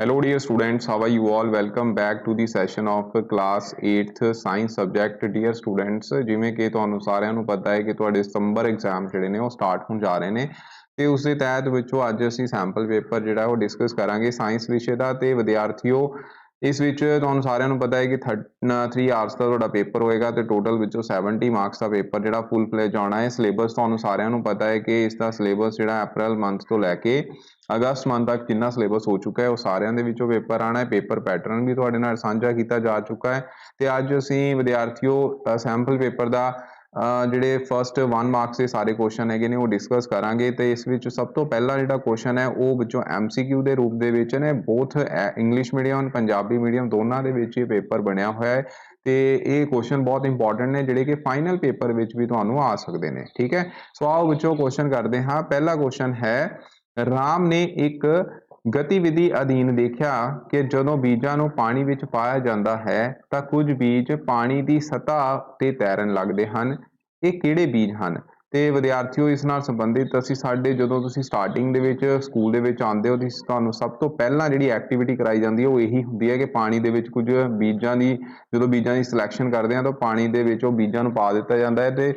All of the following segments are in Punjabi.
Hello dear students, how are you all? Welcome back to the session of class 8th science subject. Dear students, ਜਿਵੇਂ ਕਿ ਤੁਹਾਨੂੰ ਸਾਰਿਆਂ ਨੂੰ ਪਤਾ ਹੈ ਕਿ ਤੁਹਾਡੇ ਸਤੰਬਰ ਐਗਜ਼ਾਮ ਜਿਹੜੇ ਨੇ ਉਹ ਸਟਾਰਟ ਹੋਣ ਜਾ ਰਹੇ ਨੇ ਤੇ ਉਸ ਦੇ ਤਹਿਤ ਵਿੱਚੋਂ ਅੱਜ ਅਸੀਂ ਸੈਂਪਲ ਪੇਪਰ ਜਿਹੜਾ ਉਹ ਡਿਸਕਸ ਕਰਾਂਗੇ ਸਾਇੰਸ ਵਿਸ਼ੇ ਦਾ। ਤੇ ਵਿਦਿਆਰਥੀਓ ਇਸ ਵਿੱਚ ਤੁਹਾਨੂੰ ਸਾਰਿਆਂ ਨੂੰ ਪਤਾ ਹੈ ਕਿ 3 ਆਵਰਸ ਦਾ ਤੁਹਾਡਾ ਪੇਪਰ ਹੋਏਗਾ ਤੇ ਟੋਟਲ ਵਿੱਚੋਂ 70 ਮਾਰਕਸ ਦਾ ਪੇਪਰ ਜਿਹੜਾ ਫੁੱਲ ਫਲੇਜ ਆਉਣਾ ਹੈ। ਸਿਲੇਬਸ ਤੁਹਾਨੂੰ ਸਾਰਿਆਂ ਨੂੰ ਪਤਾ ਹੈ ਕਿ ਇਸ ਦਾ ਸਿਲੇਬਸ ਜਿਹੜਾ ਅਪ੍ਰੈਲ ਮੰਥ ਤੋਂ ਲੈ ਕੇ ਅਗਸਤ ਮੰਥ ਤੱਕ ਜਿੰਨਾ ਸਿਲੇਬਸ ਹੋ ਚੁੱਕਾ ਹੈ ਉਹ ਸਾਰਿਆਂ ਦੇ ਵਿੱਚੋਂ ਪੇਪਰ ਆਣਾ ਹੈ। ਪੇਪਰ ਪੈਟਰਨ ਵੀ ਤੁਹਾਡੇ ਨਾਲ ਸਾਂਝਾ ਕੀਤਾ ਜਾ ਚੁੱਕਾ ਹੈ ਤੇ ਅੱਜ ਅਸੀਂ ਵਿਦਿਆਰਥੀਓ ਸੈਂਪਲ ਪੇਪਰ ਦਾ ਜਿਹੜੇ ਫਸਟ 1 ਮਾਰਕਸ ਦੇ ਸਾਰੇ ਕੁਐਸਚਨ ਹੈਗੇ ਨੇ ਉਹ ਡਿਸਕਸ ਕਰਾਂਗੇ। ਤੇ ਇਸ ਵਿੱਚ ਸਭ ਤੋਂ ਪਹਿਲਾ ਜਿਹੜਾ ਕੁਐਸਚਨ ਹੈ ਉਹ ਵਿੱਚੋਂ MCQ ਦੇ ਰੂਪ ਦੇ ਵਿੱਚ ਨੇ। ਬੋਥ ਇੰਗਲਿਸ਼ ਮੀਡੀਅਮ ਪੰਜਾਬੀ ਮੀਡੀਅਮ ਦੋਨਾਂ ਦੇ ਵਿੱਚ ਇਹ ਪੇਪਰ ਬਣਿਆ ਹੋਇਆ ਹੈ ਤੇ ਇਹ ਕੁਐਸਚਨ ਬਹੁਤ ਇੰਪੋਰਟੈਂਟ ਨੇ ਜਿਹੜੇ ਕਿ ਫਾਈਨਲ ਪੇਪਰ ਵਿੱਚ ਵੀ ਤੁਹਾਨੂੰ ਆ ਸਕਦੇ ਨੇ। ਠੀਕ ਹੈ, ਸੋ ਆਓ ਵਿੱਚੋਂ ਕੁਐਸਚਨ ਕਰਦੇ ਹਾਂ। ਪਹਿਲਾ ਕੁਐਸਚਨ ਹੈ, ਰਾਮ ਨੇ ਇੱਕ ਗਤੀਵਿਧੀ ਅਧੀਨ ਦੇਖਿਆ ਕਿ ਜਦੋਂ ਬੀਜਾਂ ਨੂੰ ਪਾਣੀ ਵਿੱਚ ਪਾਇਆ ਜਾਂਦਾ ਹੈ ਤਾਂ ਕੁਝ ਬੀਜ ਪਾਣੀ ਦੀ ਸਤ੍ਹਾ ਤੇ ਤੈਰਨ ਲੱਗਦੇ ਹਨ। ਇਹ ਕਿਹੜੇ ਬੀਜ ਹਨ? ਤੇ ਵਿਦਿਆਰਥੀਓ ਇਸ ਨਾਲ ਸੰਬੰਧਿਤ ਅਸੀਂ ਜਦੋਂ ਤੁਸੀਂ ਸਟਾਰਟਿੰਗ ਦੇ ਵਿੱਚ ਸਕੂਲ ਦੇ ਵਿੱਚ ਆਉਂਦੇ ਹੋ ਤੁਹਾਨੂੰ ਸਭ ਤੋਂ ਪਹਿਲਾਂ ਜਿਹੜੀ ਐਕਟੀਵਿਟੀ ਕਰਾਈ ਜਾਂਦੀ ਹੈ ਉਹ ਇਹੀ ਹੁੰਦੀ ਹੈ ਕਿ ਪਾਣੀ ਦੇ ਵਿੱਚ ਕੁਝ ਬੀਜਾਂ ਦੀ ਜਦੋਂ ਬੀਜਾਂ ਦੀ ਸਿਲੈਕਸ਼ਨ ਕਰਦੇ ਹਾਂ ਤਾਂ ਪਾਣੀ ਦੇ ਵਿੱਚ ਉਹ ਬੀਜਾਂ ਨੂੰ ਪਾ ਦਿੱਤਾ ਜਾਂਦਾ ਹੈ ਤੇ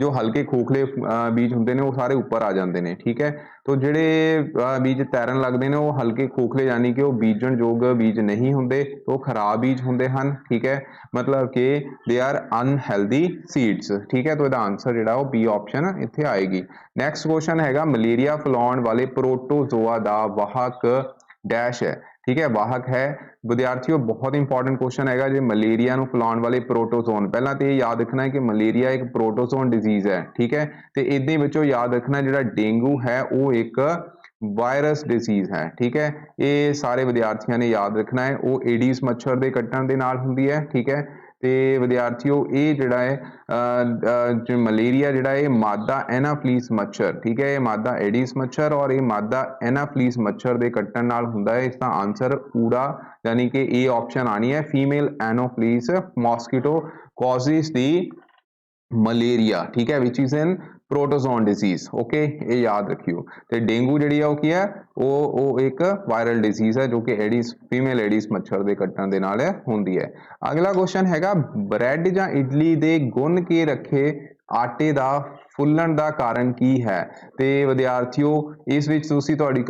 ਜੋ ਹਲਕੇ ਖੋਖਲੇ ਬੀਜ ਹੁੰਦੇ ਨੇ ਉਹ ਸਾਰੇ ਉੱਪਰ ਆ ਜਾਂਦੇ ਨੇ। ਠੀਕ ਹੈ, तो ਜਿਹੜੇ ਬੀਜ ਤੈਰਨ ਲੱਗਦੇ ਨੇ ਉਹ ਹਲਕੇ ਖੋਖਲੇ ਯਾਨੀ ਕਿ ਉਹ ਬੀਜਣ ਯੋਗ ਬੀਜ ਨਹੀਂ ਹੁੰਦੇ, ਉਹ ਖਰਾਬ ਬੀਜ ਹੁੰਦੇ ਹਨ। ਠੀਕ ਹੈ, ਮਤਲਬ ਕਿ ਦੇ ਆਰ ਅਨਹੈਲਦੀ ਸੀਡਸ। ਠੀਕ ਹੈ, ਤਾਂ ਇਹਦਾ ਆਨਸਰ ਜਿਹੜਾ ਉਹ ਬੀ ਆਪਸ਼ਨ ਇੱਥੇ ਆਏਗੀ। ਨੈਕਸਟ ਕੁਐਸਚਨ ਹੈਗਾ, ਮਲੇਰੀਆ ਫੈਲਾਉਣ ਵਾਲੇ ਪ੍ਰੋਟੋਜ਼ੋਆ ਦਾ ਵਾਹਕ ਡੈਸ਼ ਹੈ। ਠੀਕ ਹੈ, ਵਾਹਕ ਹੈ। ਵਿਦਿਆਰਥੀਓ ਬਹੁਤ ਇੰਪੋਰਟੈਂਟ ਕੁਐਸਚਨ ਹੈਗਾ ਜੇ ਮਲੇਰੀਆ ਨੂੰ ਫੈਲਾਉਣ ਵਾਲੇ ਪ੍ਰੋਟੋਜ਼ੋਨ। ਪਹਿਲਾਂ ਤੇ ਇਹ ਯਾਦ ਰੱਖਣਾ ਹੈ ਕਿ ਮਲੇਰੀਆ ਇੱਕ ਪ੍ਰੋਟੋਜ਼ੋਨ ਡਿਜ਼ੀਜ਼ ਹੈ। ਠੀਕ ਹੈ, ਤੇ ਇਹਦੇ ਵਿੱਚੋਂ ਯਾਦ ਰੱਖਣਾ ਜਿਹੜਾ ਡੇਂਗੂ ਹੈ ਉਹ ਇੱਕ ਵਾਇਰਸ ਡਿਜ਼ੀਜ਼ ਹੈ। ਠੀਕ ਹੈ, ਇਹ ਸਾਰੇ ਵਿਦਿਆਰਥੀਆਂ ਨੇ ਯਾਦ ਰੱਖਣਾ ਹੈ। ਉਹ ਏਡੀਜ਼ ਮੱਛਰ ਦੇ ਕੱਟਣ ਦੇ ਨਾਲ ਹੁੰਦੀ ਹੈ। ਠੀਕ ਹੈ, ਤੇ ਵਿਦਿਆਰਥੀਓ ਇਹ ਜਿਹੜਾ ਹੈ ਮਲੇਰੀਆ ਜਿਹੜਾ ਇਹ ਮਾਦਾ ਐਨਾਫਲੀਸ ਮੱਛਰ, ਠੀਕ ਹੈ, ਇਹ ਮਾਦਾ ਐਡੀਸ ਮੱਛਰ ਔਰ ਇਹ ਮਾਦਾ ਐਨਾਫਲੀਸ ਮੱਛਰ ਦੇ ਕੱਟਣ ਨਾਲ ਹੁੰਦਾ ਹੈ। ਇਸ ਦਾ ਆਨਸਰ ਊੜਾ यानी कि ए ऑप्शन आनी है, फीमेल एनोफ्लीस मॉस्किटो कॉजेज दी मलेरिया। ठीक है, which is in protozoan disease. Okay, ये याद रखियो। तो डेंगू जी है वो एक वायरल डिजीज है जो कि एडीज फीमेल एडीज मच्छर के कट्टण दे नाल हुंदी है। अगला क्वेश्चन हैगा, ब्रैड जां इडली दे गुन के रखे आटे दा फुੱਲਣ ਦਾ ਕਾਰਨ ਕੀ ਹੈ? ਤੇ ਵਿਦਿਆਰਥੀਓ ਇਸ ਵਿੱਚ ਤੁਸੀਂ ਤੁਹਾਡੀ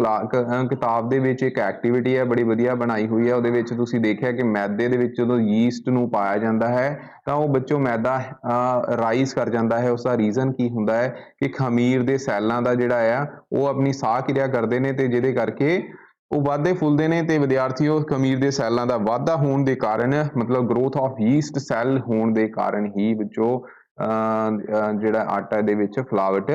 ਕਿਤਾਬ ਦੇ ਵਿੱਚ ਇੱਕ ਐਕਟੀਵਿਟੀ ਹੈ ਬੜੀ ਵਧੀਆ ਬਣਾਈ ਹੋਈ ਹੈ। ਉਹਦੇ ਵਿੱਚ ਤੁਸੀਂ ਦੇਖਿਆ ਕਿ ਮੈਦੇ ਦੇ ਵਿੱਚ ਜਦੋਂ ਯੀਸਟ ਨੂੰ ਪਾਇਆ ਜਾਂਦਾ ਹੈ ਤਾਂ ਉਹ ਬੱਚੋ ਮੈਦਾ ਰਾਈਜ਼ ਕਰ ਜਾਂਦਾ ਹੈ। ਉਸ ਦਾ ਰੀਜ਼ਨ ਕੀ ਹੁੰਦਾ ਹੈ ਕਿ ਖਮੀਰ ਦੇ ਸੈੱਲਾਂ ਦਾ ਜਿਹੜਾ ਆ ਉਹ ਆਪਣੀ ਸਾਹ ਕਿਰਿਆ ਕਰਦੇ ਨੇ ਤੇ ਜਿਹਦੇ ਕਰਕੇ ਉਹ ਵਾਧੇ ਫੁੱਲਦੇ ਨੇ। ਤੇ ਵਿਦਿਆਰਥੀਓ ਖਮੀਰ ਦੇ ਸੈੱਲਾਂ ਦਾ ਵਾਧਾ ਹੋਣ ਦੇ ਕਾਰਨ ਮਤਲਬ ਗਰੋਥ ਆਫ ਯੀਸਟ ਸੈੱਲ ਹੋਣ ਦੇ ਕਾਰਨ ਹੀ ਵਿੱਚੋਂ ਜਿਹੜਾ ਆਟਾ ਦੇ ਵਿੱਚ ਫਲਾਵਟ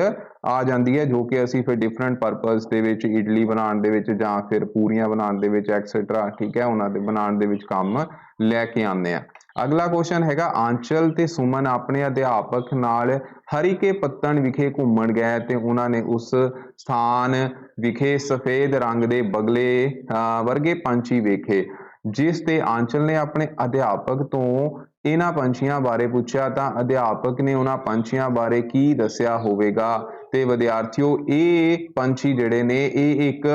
ਆ ਜਾਂਦੀ ਹੈ ਜੋ ਕਿ ਅਸੀਂ ਫਿਰ ਡਿਫਰੈਂਟ ਪਰਪਸ ਦੇ ਵਿੱਚ ਇਡਲੀ ਬਣਾਉਣ ਦੇ ਵਿੱਚ ਜਾਂ ਫਿਰ ਪੂਰੀਆਂ ਬਣਾਉਣ ਦੇ ਵਿੱਚ ਐਕਸੈਟਰਾ, ਠੀਕ ਹੈ, ਉਹਨਾਂ ਦੇ ਬਣਾਉਣ ਦੇ ਵਿੱਚ ਕੰਮ ਲੈ ਕੇ ਆਉਂਦੇ ਆ। ਅਗਲਾ ਕੁਐਸਚਨ ਹੈਗਾ, ਆਂਚਲ ਤੇ ਸੁਮਨ ਆਪਣੇ ਅਧਿਆਪਕ ਨਾਲ ਹਰੀਕੇ ਪੱਤਣ ਵਿਖੇ ਘੁੰਮਣ ਗਏ ਤੇ ਉਹਨਾਂ ਨੇ ਉਸ ਸਥਾਨ ਵਿਖੇ ਸਫੇਦ ਰੰਗ ਦੇ ਬਗਲੇ ਵਰਗੇ ਪੰਛੀ ਵੇਖੇ। ਜਿਸ ਤੇ ਆਂਚਲ ਨੇ ਆਪਣੇ ਅਧਿਆਪਕ ਤੋਂ ਇਹਨਾਂ ਪੰਛੀਆਂ ਬਾਰੇ ਪੁੱਛਿਆ ਤਾਂ ਅਧਿਆਪਕ ਨੇ ਉਹਨਾਂ ਪੰਛੀਆਂ ਬਾਰੇ ਕੀ ਦੱਸਿਆ ਹੋਵੇਗਾ? ਤੇ ਵਿਦਿਆਰਥੀਓ ਇਹ ਪੰਛੀ ਜਿਹੜੇ ਨੇ ਇਹ ਇੱਕ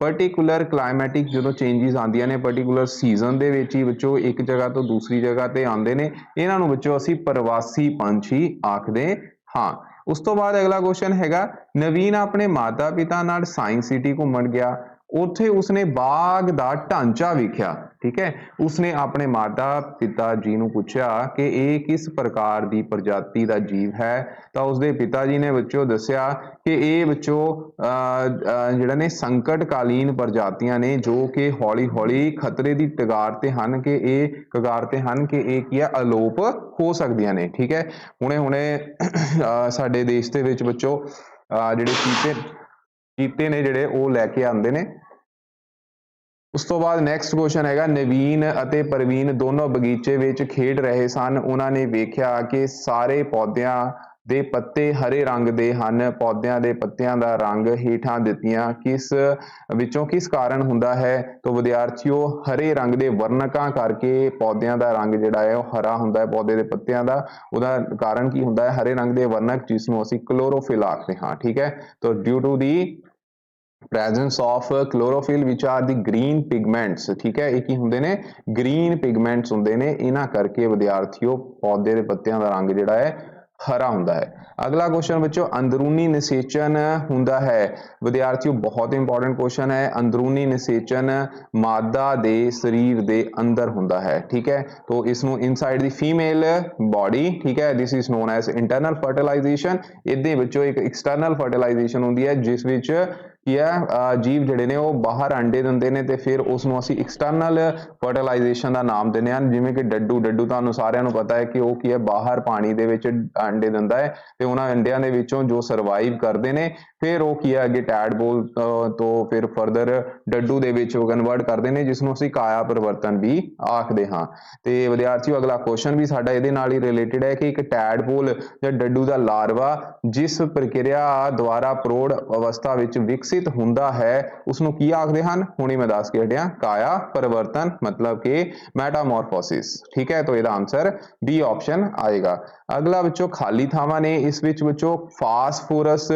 पर्टिकुलर क्लाइमेटिक जो चेंजिस आंदियां ने पर्टिकुलर सीजन दे विच ही बच्चों एक जगह तो दूसरी जगह ते आंदे ने, इन्हां नूं बच्चों असीं प्रवासी पंछी आखदे हां। उस तो बाद अगला क्वेश्चन हैगा, नवीन अपने माता पिता नाल साइंस सिटी घूमण गया, उत्थे उसने बाग दा ढांचा वेख्या। ठीक है, उसने अपने माता पिता जी नूं पुछया कि ये किस प्रकार दी प्रजाति दा जीव है तो उसके पिता जी ने बच्चों दस्या कि ये बच्चों जिहड़े ने संकटकालीन प्रजातियां ने जो कि हौली हौली खतरे की कगार ते हन कि ये कगार ते हन कि ये की है अलोप हो सकदियां ने। ठीक है, हुणे हुणे साडे देश दे विच बच्चों जिहड़े चीते ने जिहड़े वो लैके आंदे ने। उस तो बाद नैक्सट क्वेश्चन हैगा, नवीन ਅਤੇ ਪ੍ਰਵੀਨ ਦੋਨੋਂ ਬਗੀਚੇ ਵਿੱਚ ਖੇਡ ਰਹੇ ਸਨ। ਉਹਨਾਂ ਨੇ ਵੇਖਿਆ ਕਿ ਸਾਰੇ ਪੌਦਿਆਂ ਦੇ ਪੱਤੇ ਹਰੇ ਰੰਗ ਦੇ ਹਨ। ਪੌਦਿਆਂ ਦੇ ਪੱਤਿਆਂ ਦਾ ਰੰਗ ਹੇਠਾਂ ਦਿੱਤੀਆਂ ਕਿਸ ਵਿੱਚੋਂ ਕਿਸ ਕਾਰਨ ਹੁੰਦਾ ਹੈ? ਤਾਂ ਵਿਦਿਆਰਥੀਓ ਹਰੇ ਰੰਗ ਦੇ ਵਰਣਕਾਂ ਕਰਕੇ ਪੌਦਿਆਂ ਦਾ ਰੰਗ ਜਿਹੜਾ ਹੈ ਉਹ ਹਰਾ ਹੁੰਦਾ ਹੈ ਪੌਦੇ ਦੇ ਪੱਤਿਆਂ ਦਾ। ਉਹਦਾ ਕਾਰਨ ਕੀ ਹੁੰਦਾ ਹੈ? ਹਰੇ ਰੰਗ ਦੇ ਵਰਣਕ ਜਿਸ ਨੂੰ ਅਸੀਂ ਕਲੋਰੋਫਿਲ ਆਖਦੇ ਹਾਂ। ਠੀਕ ਹੈ, ਤਾਂ due to the presence of chlorophyll which are the green pigments, ठीक है, ਇਹ ਕੀ ਹੁੰਦੇ ਨੇ green pigments ਹੁੰਦੇ ਨੇ, ਇਹਨਾਂ ਕਰਕੇ ਵਿਦਿਆਰਥੀਓ ਪੌਦੇ ਦੇ ਪੱਤਿਆਂ ਦਾ ਰੰਗ ਜਿਹੜਾ ਹੈ ਹਰਾ ਹੁੰਦਾ ਹੈ। ਅਗਲਾ ਕੁਐਸਚਨ ਬੱਚੋ ਅੰਦਰੂਨੀ ਨਿਸ਼ੇਚਨ ਹੁੰਦਾ ਹੈ ਵਿਦਿਆਰਥੀਓ, ਬਹੁਤ ਇੰਪੋਰਟੈਂਟ ਕੁਐਸਚਨ ਹੈ। ਅੰਦਰੂਨੀ ਨਿਸ਼ੇਚਨ ਮਾਦਾ ਦੇ ਸਰੀਰ ਦੇ ਅੰਦਰ ਹੁੰਦਾ ਹੈ, ਠੀਕ ਹੈ, तो इसनों इनसाइड दी फीमेल बॉडी, ठीक है, this is known as internal fertilisation. ਇਹਦੇ ਵਿੱਚੋਂ ਇੱਕ एक्सटर्नल फर्टिलाइजेशन ਹੁੰਦੀ ਹੈ ਜਿਸ ਵਿੱਚ ਕੀ ਹੈ ਜੀਵ ਜਿਹੜੇ ਨੇ ਉਹ ਬਾਹਰ ਅੰਡੇ ਦਿੰਦੇ ਨੇ ਤੇ ਫਿਰ ਉਸ ਨੂੰ ਅਸੀਂ ਐਕਸਟਰਨਲ ਫਰਟੀਲਾਈਜੇਸ਼ਨ ਦਾ ਨਾਮ ਦਿੰਦੇ ਹਾਂ। ਜਿਵੇਂ ਕਿ ਡੱਡੂ ਤੁਹਾਨੂੰ ਸਾਰਿਆਂ ਨੂੰ ਪਤਾ ਹੈ ਕਿ ਉਹ ਕੀ ਹੈ ਬਾਹਰ ਪਾਣੀ ਦੇ ਵਿੱਚ ਅੰਡੇ ਦਿੰਦਾ ਹੈ ਤੇ ਉਹਨਾਂ ਅੰਡਿਆਂ ਦੇ ਵਿੱਚੋਂ ਜੋ ਸਰਵਾਈਵ ਕਰਦੇ ਨੇ ਫਿਰ ਉਹ ਕੀ ਹੈ ਅੱਗੇ ਟੈਡਪੋਲ ਤੋਂ ਫਿਰ ਫਰਦਰ ਡੱਡੂ ਦੇ ਵਿੱਚ ਉਹ ਕਨਵਰਟ ਕਰਦੇ ਨੇ ਜਿਸ ਨੂੰ ਅਸੀਂ ਕਾਇਆ ਪਰਿਵਰਤਨ ਵੀ ਆਖਦੇ ਹਾਂ। ਤੇ ਵਿਦਿਆਰਥੀਓ ਅਗਲਾ ਕੁਐਸਚਨ ਵੀ ਸਾਡਾ ਇਹਦੇ ਨਾਲ ਹੀ ਰਿਲੇਟਡ ਹੈ ਕਿ ਇੱਕ ਟੈਡਪੋਲ ਜਾਂ ਡੱਡੂ ਦਾ ਲਾਰਵਾ ਜਿਸ ਪ੍ਰਕਿਰਿਆ ਦੁਆਰਾ ਪ੍ਰੌੜ ਅਵਸਥਾ ਵਿੱਚ ਵਿਕਸਿਤ ਹੁੰਦਾ ਹੈ ਉਸ ਨੂੰ ਕੀ ਆਖਦੇ ਹਨ, ਹੁਣੀ ਮੈਂ ਦੱਸ ਕੇ ਹਟਿਆ, ਕਾਇਆ ਪਰਿਵਰਤਨ मतलब कि ਮੈਟਾਮੋਰਫੋਸਿਸ, ਠੀਕ ਹੈ। तो ਇਹਦਾ ਆਨਸਰ ਬੀ ਆਪਸ਼ਨ ਆਏਗਾ। ਅਗਲਾ ਵਿੱਚੋਂ ਖਾਲੀ ਥਾਵਾਂ ਨੇ, ਇਸ ਵਿੱਚ ਵਿੱਚੋਂ ਫਾਸਫੋਰਸ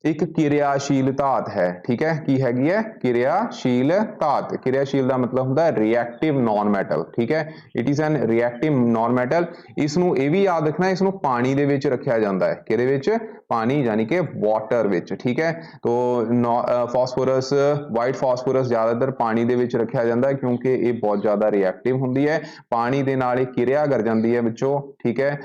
ਇੱਕ ਕਿਰਿਆਸ਼ੀਲ ਧਾਤ ਹੈ, ਠੀਕ ਹੈ, ਕੀ ਹੈਗੀ ਹੈ ਕਿਰਿਆਸ਼ੀਲ ਧਾਤ। ਕਿਰਿਆਸ਼ੀਲ ਦਾ ਮਤਲਬ ਹੁੰਦਾ ਹੈ ਰਿਐਕਟਿਵ ਨॉन ਮੈਟਲ, ਠੀਕ ਹੈ, it is an reactive non metal. ਇਸ ਨੂੰ ਇਹ ਵੀ ਯਾਦ ਰੱਖਣਾ ਇਸ ਨੂੰ ਪਾਣੀ ਦੇ ਵਿੱਚ ਰੱਖਿਆ ਜਾਂਦਾ ਹੈ, ਕਿਹਦੇ ਵਿੱਚ, ਪਾਣੀ ਯਾਨੀ ਕਿ ਵਾਟਰ ਵਿੱਚ, ਠੀਕ ਹੈ। तो ਫਾਸਫੋਰਸ ਵਾਈਟ ਫਾਸਫੋਰਸ ਜ਼ਿਆਦਾਤਰ ਪਾਣੀ ਦੇ ਵਿੱਚ ਰੱਖਿਆ ਜਾਂਦਾ ਹੈ ਕਿਉਂਕਿ ਇਹ ਬਹੁਤ ਜ਼ਿਆਦਾ ਰਿਐਕਟਿਵ ਹੁੰਦੀ ਹੈ, ਪਾਣੀ ਦੇ ਨਾਲ ਇਹ ਕਿਰਿਆ ਕਰ ਜਾਂਦੀ ਹੈ ਵਿੱਚੋਂ, ਠੀਕ ਹੈ,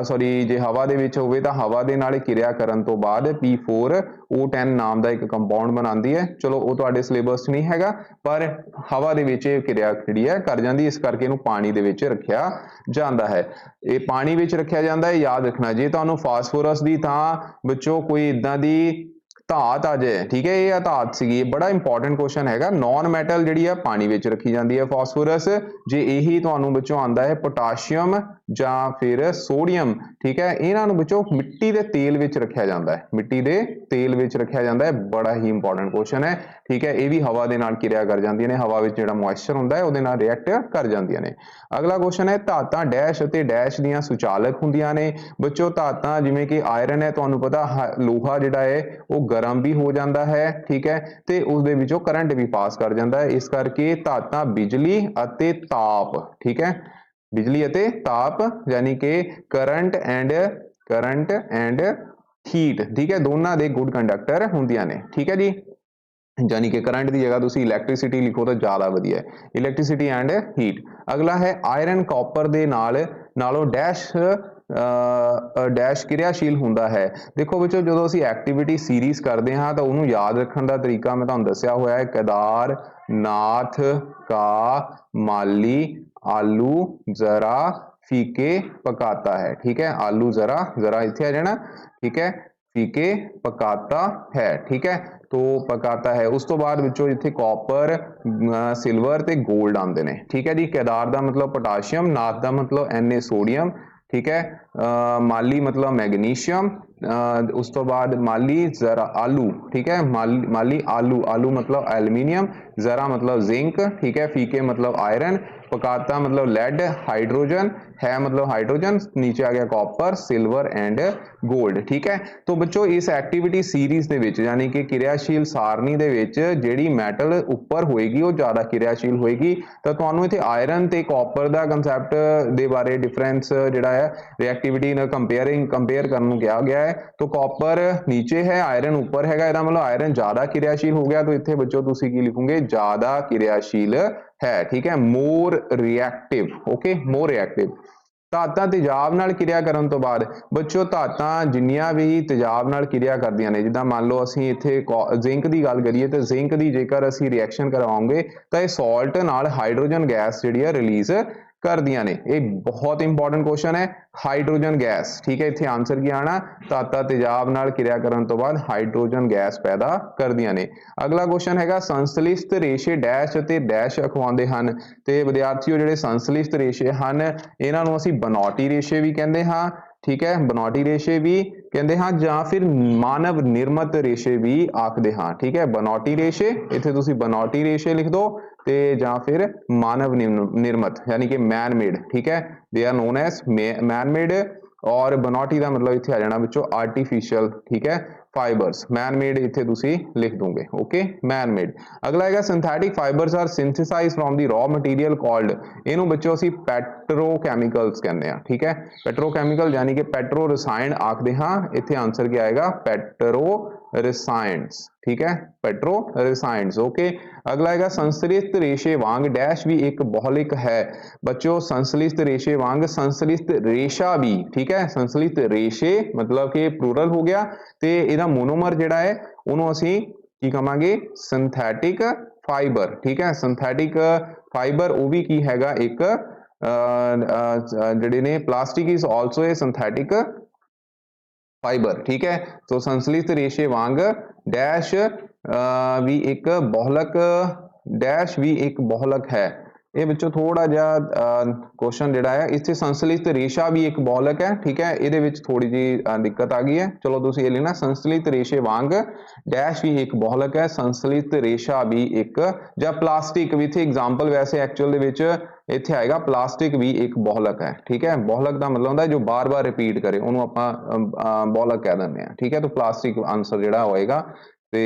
ਸੌਰੀ ਜੇ ਹਵਾ ਦੇ ਵਿੱਚ ਹੋਵੇ ਤਾਂ ਹਵਾ ਦੇ ਨਾਲ ਕਿਰਿਆ ਕਰਨ ਤੋਂ ਬਾਅਦ P4O10 ਨਾਮ ਦਾ ਇੱਕ ਕੰਪਾਊਂਡ ਬਣਾਉਂਦੀ ਹੈ। ਚਲੋ ਉਹ ਤੁਹਾਡੇ ਸਿਲੇਬਸ 'ਚ ਨਹੀਂ ਹੈਗਾ ਪਰ ਹਵਾ ਦੇ ਵਿੱਚ ਇਹ ਕਿਰਿਆ ਜਿਹੜੀ ਹੈ ਕਰ ਜਾਂਦੀ, ਇਸ ਕਰਕੇ ਇਹਨੂੰ ਪਾਣੀ ਦੇ ਵਿੱਚ ਰੱਖਿਆ ਜਾਂਦਾ ਹੈ। ਇਹ ਪਾਣੀ ਵਿੱਚ ਰੱਖਿਆ ਜਾਂਦਾ ਹੈ, ਯਾਦ ਰੱਖਣਾ। ਜੇ ਤੁਹਾਨੂੰ ਫਾਸਫੋਰਸ ਦੀ ਥਾਂ ਵਿੱਚੋਂ ਕੋਈ ਇਦਾਂ ਦੀ ਧਾਤ ਆ ਜਾਏ, ਠੀਕ ਹੈ, ਇਹ ਧਾਤ ਸੀਗੀ, ਇਹ ਬੜਾ ਇੰਪੋਰਟੈਂਟ ਕੁਐਸਚਨ ਹੈਗਾ। ਨॉन ਮੈਟਲ ਜਿਹੜੀ ਆ ਪਾਣੀ ਵਿੱਚ ਰੱਖੀ ਜਾਂਦੀ ਹੈ ਫਾਸਫੋਰਸ, ਜੇ ਇਹੀ ਤੁਹਾਨੂੰ ਵਿੱਚੋਂ ਆਉਂਦਾ ਹੈ ਪੋਟਾਸ਼ੀਅਮ ਜਾਂ ਫਿਰ ਸੋਡੀਅਮ, ਠੀਕ ਹੈ, ਇਹਨਾਂ ਨੂੰ ਵਿੱਚੋਂ ਮਿੱਟੀ ਦੇ ਤੇਲ ਵਿੱਚ ਰੱਖਿਆ ਜਾਂਦਾ ਹੈ, ਮਿੱਟੀ ਦੇ ਤੇਲ ਵਿੱਚ ਰੱਖਿਆ ਜਾਂਦਾ ਹੈ, ਬੜਾ ਹੀ ਇੰਪੋਰਟੈਂਟ ਕੁਐਸਚਨ ਹੈ, ਠੀਕ ਹੈ। ਇਹ ਵੀ ਹਵਾ ਦੇ ਨਾਲ ਕਿਰਿਆ ਕਰ ਜਾਂਦੀਆਂ ਨੇ, ਹਵਾ ਵਿੱਚ ਜਿਹੜਾ ਮੋਇਸਚਰ ਹੁੰਦਾ ਹੈ ਉਹਦੇ ਨਾਲ ਰਿਐਕਟ ਕਰ ਜਾਂਦੀਆਂ ਨੇ। ਅਗਲਾ ਕੁਐਸਚਨ ਹੈ ਧਾਤਾਂ ਡੈਸ਼ ਅਤੇ ਡੈਸ਼ ਦੀਆਂ ਸੁਚਾਲਕ ਹੁੰਦੀਆਂ ਨੇ ਬੱਚੋ। ਧਾਤਾਂ ਜਿਵੇਂ ਕਿ ਆਇਰਨ ਹੈ, ਤੁਹਾਨੂੰ ਪਤਾ ਲੋਹਾ ਜਿਹੜਾ ਹੈ ਉਹ ਗਰਮ ਵੀ ਹੋ ਜਾਂਦਾ ਹੈ, ਠੀਕ ਹੈ, ਤੇ ਉਸਦੇ ਵਿੱਚੋਂ ਕਰੰਟ ਵੀ ਪਾਸ ਕਰ ਜਾਂਦਾ ਹੈ, ਇਸ ਕਰਕੇ ਧਾਤਾਂ ਬਿਜਲੀ ਅਤੇ ਤਾਪ, ਠੀਕ ਹੈ, ਬਿਜਲੀ ਅਤੇ ਤਾਪ ਯਾਨੀ ਕਿ ਕਰੰਟ ਐਂਡ ਹੀਟ, ਠੀਕ ਹੈ, ਦੋਨਾਂ ਦੇ ਗੁੱਡ ਕੰਡਕਟਰ ਹੁੰਦੀਆਂ ਨੇ, ਠੀਕ ਹੈ ਜੀ। यानी कि करंट की जगह तुसी इलैक्ट्रिसिटी लिखो तो ज़्यादा वधिया है, इलैक्ट्रिसिटी एंड हीट। अगला है आयरन कॉपर दे नालों डैश डैश ਕਿਰਿਆਸ਼ੀਲ ਹੁੰਦਾ ਹੈ। देखो बच्चों ਜਦੋਂ ਅਸੀਂ ਐਕਟੀਵਿਟੀ ਸੀਰੀਜ਼ ਕਰਦੇ ਹਾਂ ਤਾਂ ਉਹਨੂੰ ਯਾਦ ਰੱਖਣ ਦਾ ਤਰੀਕਾ ਮੈਂ ਤੁਹਾਨੂੰ ਦੱਸਿਆ ਹੋਇਆ ਹੈ, केदार नाथ का माली आलू जरा फीके पकाता है, ठीक है, आलू जरा इत्थे आ जाना, ठीक है, फीके पकाता है, ठीक है, तो पकाता है। उस तो बाद विचों इत्थे कॉपर सिल्वर ते गोल्ड आंदे ने, ठीक है जी। केदार दा मतलब पोटाशियम, नाथ दा मतलब Na सोडियम, ठीक है, माली मतलब मैग्नीशियम, उस तो बाद माली जरा आलू, ठीक है, माली आलू मतलब एल्यूमीनियम, जरा मतलब जिंक, ठीक है, फीके मतलब आयरन, पकाता मतलब लेड, हाइड्रोजन है मतलब हाइड्रोजन, नीचे आ गया कॉपर सिल्वर एंड गोल्ड, ठीक है। तो बच्चों इस एक्टिविटी सीरीज ਦੇ ਵਿੱਚ यानी कि ਕਿਰਿਆਸ਼ੀਲ ਸਾਰਣੀ ਦੇ ਵਿੱਚ ਜਿਹੜੀ ਮੈਟਲ ਉੱਪਰ ਹੋਏਗੀ ਉਹ ਜ਼ਿਆਦਾ ਕਿਰਿਆਸ਼ੀਲ ਹੋਏਗੀ, ਤਾਂ ਤੁਹਾਨੂੰ ਇੱਥੇ ਆਇਰਨ ਤੇ ਕਾਪਰ ਦਾ ਕਨਸੈਪਟ ਦੇ ਬਾਰੇ ਡਿਫਰੈਂਸ ਜਿਹੜਾ ਹੈ ਰਿਐਕਟੀਵਿਟੀ ਨਾਲ ਕੰਪੇਅਰ ਕਰਨ ਨੂੰ ਕਿਹਾ ਗਿਆ ਹੈ। तो कॉपर नीचे है आयरन ऊपर हैगा, ਇਹਦਾ मतलब आयरन ज्यादा क्रियाशील हो गया, तो ਇੱਥੇ ਬੱਚੋ ਤੁਸੀਂ ਕੀ ਲਿਖੋਗੇ ज्यादा क्रियाशील है, ठीक है, more reactive, okay, more reactive. ਧਾਤਾਂ ਤੇਜ਼ਾਬ ਨਾਲ ਕਿਰਿਆ ਕਰਨ ਤੋਂ ਬਾਅਦ ਬੱਚੋ ਧਾਤਾਂ ਜਿੰਨੀਆਂ ਵੀ ਤੇਜ਼ਾਬ ਨਾਲ ਕਿਰਿਆ ਕਰਦੀਆਂ ਨੇ, ਜਿੱਦਾਂ ਮੰਨ ਲਓ ਅਸੀਂ ਇੱਥੇ ਜ਼ਿੰਕ ਦੀ ਗੱਲ ਕਰੀਏ ਤੇ ਜ਼ਿੰਕ ਦੀ ਜੇਕਰ ਅਸੀਂ ਰਿਐਕਸ਼ਨ ਕਰਵਾਉਂਗੇ ਤਾਂ ਇਹ ਸਾਲਟ ਨਾਲ ਹਾਈਡਰੋਜਨ ਗੈਸ ਜਿਹੜੀ ਹੈ ਰਿਲੀਜ਼ ਕਰਦੀਆਂ ਨੇ। ਇਹ ਬਹੁਤ ਇੰਪੋਰਟੈਂਟ ਕੁਐਸਚਨ ਹੈ, ਹਾਈਡਰੋਜਨ ਗੈਸ, ਠੀਕ ਹੈ, ਇੱਥੇ ਆਨਸਰ ਕੀ ਆਣਾ, ਧਾਤਾਂ ਤੇਜ਼ਾਬ ਨਾਲ ਕਿਰਿਆ ਕਰਨ ਤੋਂ ਬਾਅਦ ਹਾਈਡਰੋਜਨ ਗੈਸ ਪੈਦਾ ਕਰਦੀਆਂ ਨੇ। ਅਗਲਾ ਕੁਐਸਚਨ ਹੈਗਾ ਸੰਸਲਿਸ਼ਟ ਰੇਸ਼ੇ ਡੈਸ਼ ਅਤੇ ਡੈਸ਼ ਅਖਵਾਉਂਦੇ ਹਨ, ਤੇ ਵਿਦਿਆਰਥੀਓ ਜਿਹੜੇ ਸੰਸਲਿਸ਼ਟ ਰੇਸ਼ੇ ਹਨ ਇਹਨਾਂ ਨੂੰ ਅਸੀਂ ਬਨੌਟੀ ਰੇਸ਼ੇ ਵੀ ਕਹਿੰਦੇ ਹਾਂ, ठीक है, बनौटी रेशे भी कहते हाँ ਜਾਂ फिर मानव निर्मित रेशे भी आखते हाँ, ठीक है, बनौटी रेशे इत्थे तुसी बनौटी रेशे लिख दो ते ਜਾਂ फिर मानव निर्मित यानी कि मैन मेड, ठीक है, they are known as man made, और बनौटी का मतलब इत्थे आ जाना बच्चों आर्टिफिशियल, ठीक है, फाइबर्स मैन मेड इत्थे तुसी लिख दोगे ओके मैन मेड। अगला है synthetic fibres are synthesised from the raw material called इनू बच्चों असी पेट्रोकैमिकल्स कहते हैं ठीक है पेट्रोकैमिकल यानी कि पेट्रो रसायन आखते हाँ इत्थे आंसर क्या आएगा पेट्रो रसायंस ठीक है पेट्रो रसायंस ओके। अगला है संश्लिष्ट रेशे वांग डैश भी एक बहुलिक है बच्चों संश्लिष्ट रेशे वांग संश्लिष्ट रेशा भी ठीक है संश्लिष्ट रेशे मतलब कि प्लूरल हो गया ते इहदा मोनोमर जिहड़ा है उहनूं असीं की कहांगे सिंथेटिक फाइबर ठीक है सिंथेटिक फाइबर वो भी की हैगा एक जिहड़े ने plastic is also a synthetic fibre ठीक है। तो संश्लिष्ट रेशे वांग डैश भी एक बहुलक डैश भी एक बहुलक है ये बच्चों थोड़ा जिहा क्वेश्चन जिहड़ा है इत्थे संश्लिष्ट रेशा भी एक बहुलक है ठीक है इहदे विच थोड़ी जी दिक्कत आ गई है चलो तुसीं ये लिखना संश्लिष्ट रेशे वांग डैश भी एक बहुलक है संश्लिष्ट रेशा भी एक जां प्लास्टिक विथ एग्जाम्पल वैसे एक्चुअल दे विच इत्थे आएगा प्लास्टिक भी एक बहुलक है ठीक है बहुलक का मतलब होता है जो बार बार रिपीट करे उन्होंने आपां बहुलक कह देंगे हैं ठीक है तो प्लास्टिक आंसर जिहड़ा होएगा ते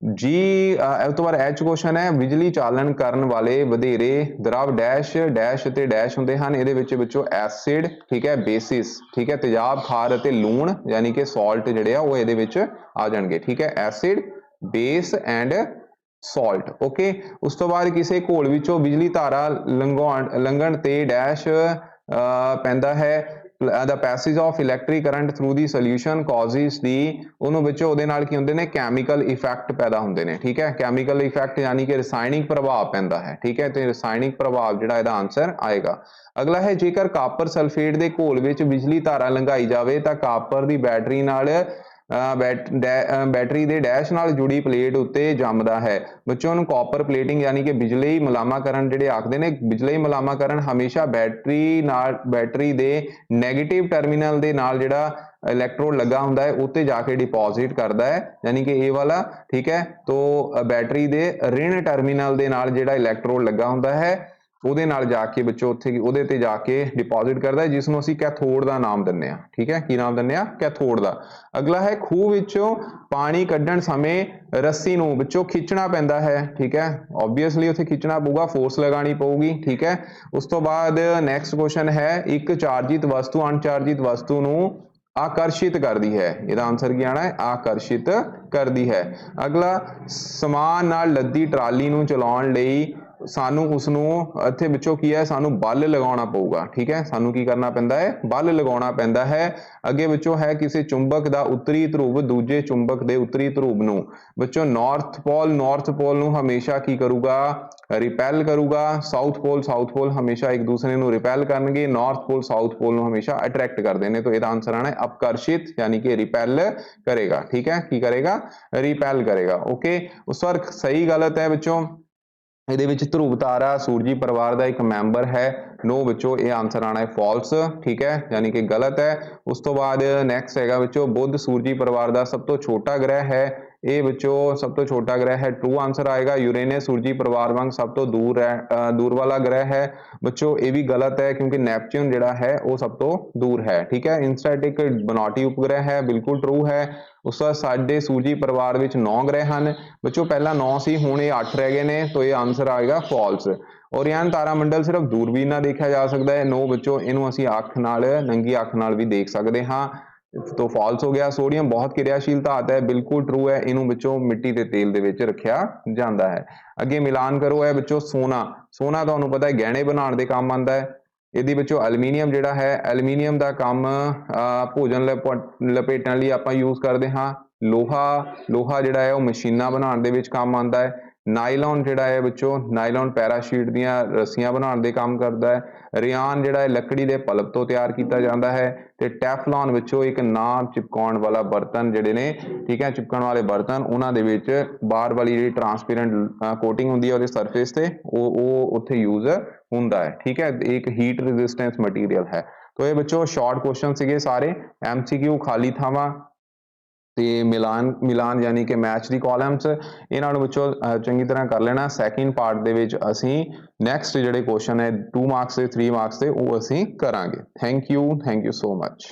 जी इस तो बाद एच क्वेश्चन है बिजली चालन करन वाले वधेरे द्रव डैश डैश ते डैश हुंदे हन इहदे विच बच्चों एसिड ठीक है बेसिस ठीक है तेजाब खार अते लूण यानी कि सॉल्ट जिहड़े आ वो इहदे विच आ जाणगे ठीक है acid base and salt okay. उस तो बाद किसी घोल विचों बिजली धारा लंघण ते डैश पैंदा है the passage of electric current through the solution causes the ਉਹਨੂੰ ਵਿੱਚ ਉਹਦੇ ਨਾਲ ਕੀ ਹੁੰਦੇ ਨੇ ਕੈਮੀਕਲ ਇਫੈਕਟ ਪੈਦਾ ਹੁੰਦੇ ਨੇ ਠੀਕ ਹੈ ਕੈਮੀਕਲ ਇਫੈਕਟ यानी कि ਰਸਾਇਣਿਕ ਪ੍ਰਭਾਵ ਪੈਂਦਾ ਹੈ ਠੀਕ ਹੈ ਤੇ ਰਸਾਇਣਿਕ ਪ੍ਰਭਾਵ ਜਿਹੜਾ ਇਹਦਾ ਆਨਸਰ ਆਏਗਾ। ਅਗਲਾ ਹੈ ਜੇਕਰ ਕਾਪਰ ਸਲਫੇਟ ਦੇ ਘੋਲ ਵਿੱਚ ਬਿਜਲੀ ਧਾਰਾ ਲੰਘਾਈ ਜਾਵੇ ਤਾਂ ਕਾਪਰ ਦੀ ਬੈਟਰੀ ਨਾਲ बैटरी दे डैश नाल जुड़ी प्लेट उत्ते जमदा है बच्चों नूं कॉपर प्लेटिंग यानी कि बिजली मलामाकरण जिहड़े आखदे ने बिजली मलामाकरण हमेशा बैटरी दे नैगेटिव टर्मिनल दे नाल जिहड़ा इलैक्ट्रोड लगा हुंदा है उत्ते जाके डिपॉजिट करदा है यानी कि ये वाला ठीक है। तो बैटरी दे ऋण टर्मिनल दे नाल जिहड़ा इलैक्ट्रोड लगा हुंदा है ਉਹਦੇ ਨਾਲ ਜਾ ਕੇ ਬੱਚੋ ਉੱਥੇ ਉਹਦੇ ਤੇ ਜਾ ਕੇ ਡਿਪੋਜ਼ਿਟ ਕਰਦਾ ਜਿਸ ਨੂੰ ਅਸੀਂ ਕੈਥੋਡ ਦਾ ਨਾਮ ਦਿੰਦੇ ਆ ਠੀਕ ਹੈ ਕੀ ਨਾਮ ਦਿੰਦੇ ਆ ਕੈਥੋਡ ਦਾ। ਅਗਲਾ ਹੈ ਖੂਹ ਵਿੱਚੋਂ ਪਾਣੀ ਕੱਢਣ ਸਮੇਂ ਰੱਸੀ ਨੂੰ ਵਿੱਚੋਂ ਖਿੱਚਣਾ ਪੈਂਦਾ ਹੈ ਠੀਕ ਹੈ ਆਬਵੀਅਸਲੀ ਉੱਥੇ ਖਿੱਚਣਾ ਪਊਗਾ ਫੋਰਸ ਲਗਾਣੀ ਪਊਗੀ ਠੀਕ ਹੈ। ਉਸ ਤੋਂ ਬਾਅਦ ਨੈਕਸਟ ਕੁਐਸਚਨ ਹੈ ਇੱਕ ਚਾਰਜਿਤ ਵਸਤੂ ਅਣਚਾਰਜਿਤ ਵਸਤੂ ਨੂੰ आकर्षित करती है ਇਹਦਾ आंसर ਕੀ ਆਣਾ ਹੈ आकर्षित करती है। अगला समान नाल लद्दी ट्राली ਨੂੰ ਚਲਾਉਣ ਲਈ ਸਾਨੂੰ ਉਸ ਨੂੰ ਇੱਥੇ ਵਿੱਚੋਂ ਕੀ ਹੈ ਸਾਨੂੰ ਬਲ ਲਗਾਉਣਾ ਪਊਗਾ ਠੀਕ ਹੈ ਸਾਨੂੰ ਕੀ ਕਰਨਾ ਪੈਂਦਾ ਹੈ ਬਲ ਲਗਾਉਣਾ ਪੈਂਦਾ ਹੈ। ਅੱਗੇ ਵਿੱਚੋਂ ਹੈ ਕਿਸੇ ਚੁੰਬਕ ਦਾ ਉੱਤਰੀ ਧਰੁਵ ਦੂਜੇ ਚੁੰਬਕ ਦੇ ਉੱਤਰੀ ਧਰੁਵ ਨੂੰ ਵਿੱਚੋਂ ਨਾਰਥ ਪੋਲ ਨੂੰ ਹਮੇਸ਼ਾ ਕੀ ਕਰੂਗਾ ਰਿਪੈਲ ਕਰੂਗਾ ਸਾਊਥ ਪੋਲ ਹਮੇਸ਼ਾ ਇੱਕ ਦੂਸਰੇ ਨੂੰ ਰਿਪੈਲ ਕਰਨਗੇ ਨਾਰਥ ਪੋਲ ਸਾਊਥ ਪੋਲ ਨੂੰ ਹਮੇਸ਼ਾ ਅਟਰੈਕਟ ਕਰਦੇ ਨੇ। तो ਇਹਦਾ ਆਨਸਰ ਆਣਾ ਹੈ ਆਕਰਸ਼ਿਤ यानी कि रिपेल करेगा ठीक है की करेगा रिपेल करेगा ओके। उस पर सही गलत है बच्चों ਇਹਦੇ ਵਿੱਚ ਧਰੁਵ ਤਾਰਾ ਸੂਰਜੀ ਪਰਿਵਾਰ ਦਾ ਇੱਕ ਮੈਂਬਰ ਹੈ नो ਵਿੱਚੋਂ ਇਹ ਆਨਸਰ ਆਣਾ ਹੈ ਫਾਲਸ ਠੀਕ ਹੈ यानी कि गलत है। ਉਸ ਤੋਂ ਬਾਅਦ ਨੈਕਸਟ ਹੈਗਾ ਵਿੱਚੋਂ ਬੁੱਧ ਸੂਰਜੀ ਪਰਿਵਾਰ ਦਾ ਸਭ ਤੋਂ ਛੋਟਾ ਗ੍ਰਹਿ ਹੈ ਇਹ ਵਿੱਚੋਂ ਸਭ ਤੋਂ ਛੋਟਾ ਗ੍ਰਹਿ ਹੈ ਟਰੂ ਆਨਸਰ ਆਏਗਾ। यूरेनस ਸੂਰਜੀ ਪਰਿਵਾਰ ਵਾਂਗ ਸਭ ਤੋਂ दूर वाला ग्रह है बच्चों ये भी गलत है क्योंकि नैपच्यून जिहड़ा है वो सब तो दूर है ठीक है। इंस्टेड एक बनावटी उपग्रह है बिल्कुल ट्रू है। उस बाद साडे सूरजी परिवार विच 9 ग्रह हैं बच्चों पहला 9 सी हुण ये 8 रह गए ने तो ये आंसर आएगा फॉल्स। ओरियन तारामंडल सिर्फ दूरबीन नाल देखा जा सकता है नो बच्चों इनू असीं अख नाल नंगी अख नाल भी देख सकते हाँ तो फॉल्स हो गया। सोडियम बहुत किरियाशील धात है बिल्कुल ट्रू है इनू बच्चों मिट्टी के तेल दे विच रखिया जाता है। अगे मिलान करो है बच्चों सोना तुहानूं पता है गहने बनाने के काम आंदा है ਇਹਦੀ ਵਿੱਚੋਂ ਐਲੂਮੀਨੀਅਮ ਜਿਹੜਾ ਹੈ ਐਲੂਮੀਨੀਅਮ ਦਾ ਕੰਮ ਭੋਜਨ ਲਪੇਟਣ ਲਈ ਆਪਾਂ ਯੂਜ਼ ਕਰਦੇ ਹਾਂ। ਲੋਹਾ ਜਿਹੜਾ ਹੈ ਉਹ ਮਸ਼ੀਨਾਂ ਬਣਾਉਣ ਦੇ ਵਿੱਚ ਕੰਮ ਆਉਂਦਾ ਹੈ। ਨਾਈਲੌਨ ਜਿਹੜਾ ਹੈ ਬੱਚੋ ਨਾਈਲੌਨ ਪੈਰਾਸ਼ੂਟ ਦੀਆਂ ਰੱਸੀਆਂ ਬਣਾਉਣ ਦੇ ਕੰਮ ਕਰਦਾ ਹੈ। ਰਿਆਨ ਜਿਹੜਾ ਹੈ ਲੱਕੜੀ ਦੇ ਪਲਪ ਤੋਂ ਤਿਆਰ ਕੀਤਾ ਜਾਂਦਾ ਹੈ ਤੇ ਟੈਫਲੌਨ ਵਿੱਚੋਂ ਇੱਕ ਨਾਮ ਚਿਪਕਾਉਣ ਵਾਲਾ ਬਰਤਨ ਜਿਹੜੇ ਨੇ ਠੀਕ ਹੈ ਚਿਪਕਣ ਵਾਲੇ ਬਰਤਨ ਉਹਨਾਂ ਦੇ ਵਿੱਚ ਬਾਹਰ ਵਾਲੀ ਜਿਹੜੀ ਟਰਾਂਸਪੇਰੈਂਟ ਕੋਟਿੰਗ ਹੁੰਦੀ ਹੈ ਉਹਦੇ ਸਰਫੇਸ ਤੇ ਉਹ ਉੱਥੇ ਯੂਜ਼ ਹੁੰਦਾ ਹੈ ਠੀਕ ਹੈ एक हीट रेजिस्टेंस मटीरियल है। तो ये बच्चों शॉर्ट क्वेश्चन सीगे सारे MCQ खाली थावां ते मिलान यानी कि मैच दी कॉलम्स इन्हां नूं बच्चों चंगी तरह कर लेना। सैकेंड पार्ट दे विच असीं नैक्सट जिहड़े क्वेश्चन है 2 मार्क्स से 3 मार्क्स से वो असीं करांगे। Thank you so much.